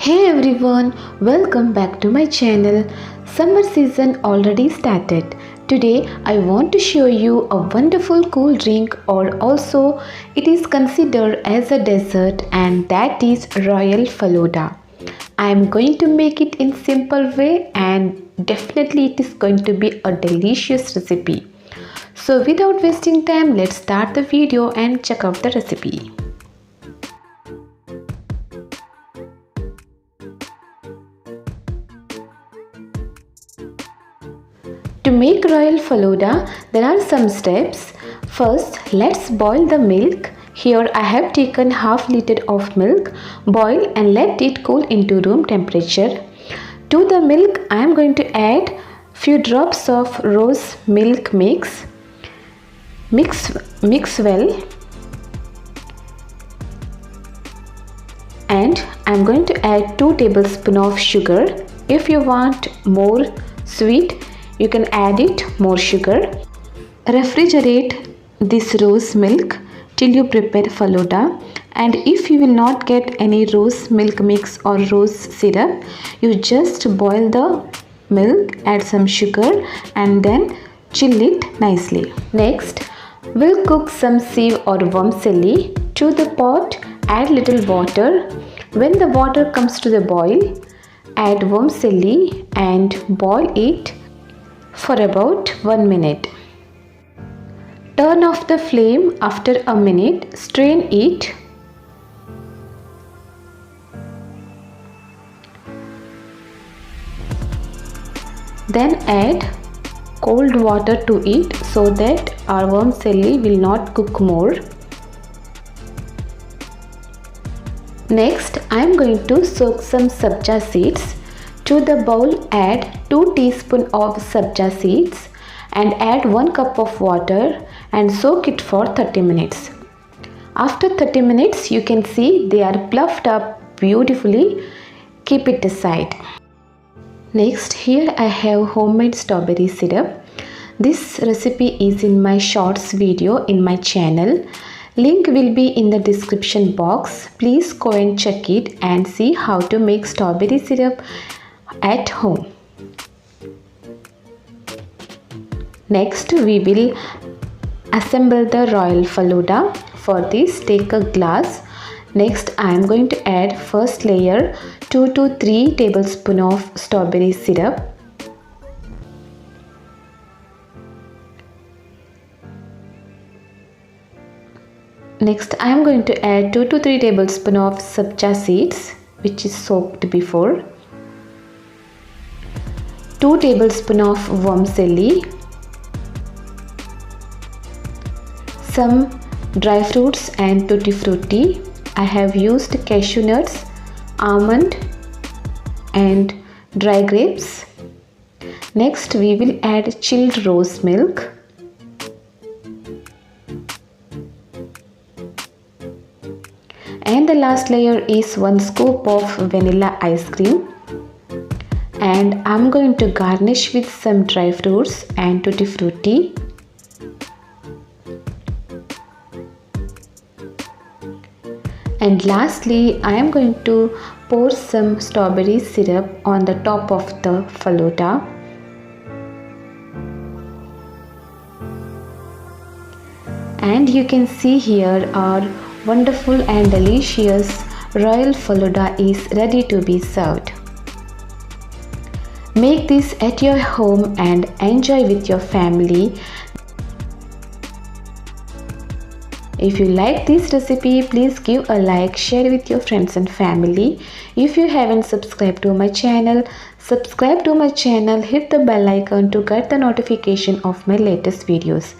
Hey everyone, welcome back to my channel. Summer season already started. Today I want to show you a wonderful cool drink, or also it is considered as a dessert, and that is Royal Falooda. I am going to make it in simple way, and definitely it is going to be a delicious recipe. So without wasting time, let's start the video and check out the recipe. To make Royal Falooda, there are some steps. First, let's boil the milk. Here I have taken half liter of milk. Boil and let it cool into room temperature. To the milk, I am going to add few drops of rose milk mix. Mix well. And I am going to add 2 tablespoons of sugar. If you want more sweet, you can add it more sugar. Refrigerate this rose milk till you prepare Falooda, and if you will not get any rose milk mix or rose syrup, you just boil the milk, add some sugar and then chill it nicely. Next, we'll cook some sieve or vermicelli. To the pot, add little water. When the water comes to the boil, add vermicelli and boil it for about 1 minute. Turn off the flame after a minute, strain it. Then add cold water to it so that our vermicelli will not cook more. Next, I am going to soak some sabja seeds. To the bowl, add 2 teaspoons of sabja seeds and add 1 cup of water and soak it for 30 minutes. After 30 minutes, you can see they are puffed up beautifully. Keep it aside. Next, here I have homemade strawberry syrup. This recipe is in my shorts video in my channel. Link will be in the description box. Please go and check it and see how to make strawberry syrup at home. Next, we will assemble the Royal Falooda. For this, take a glass. Next, I am going to add first layer 2 to 3 tablespoons of strawberry syrup. Next, I am going to add 2 to 3 tablespoons of sabja seeds, which is soaked before. 2 tablespoons of vermicelli, some dry fruits and tutti frutti. I have used cashew nuts, almond and dry grapes. Next, we will add chilled rose milk. And the last layer is 1 scoop of vanilla ice cream. And I'm going to garnish with some dry fruits and tutti frutti. And lastly, I am going to pour some strawberry syrup on the top of the Falooda. And you can see here our wonderful and delicious Royal Falooda is ready to be served. Make this at your home and enjoy with your family. If you like this recipe, please give a like, share with your friends and family. If you haven't subscribed to my channel, subscribe to my channel, hit the bell icon to get the notification of my latest videos.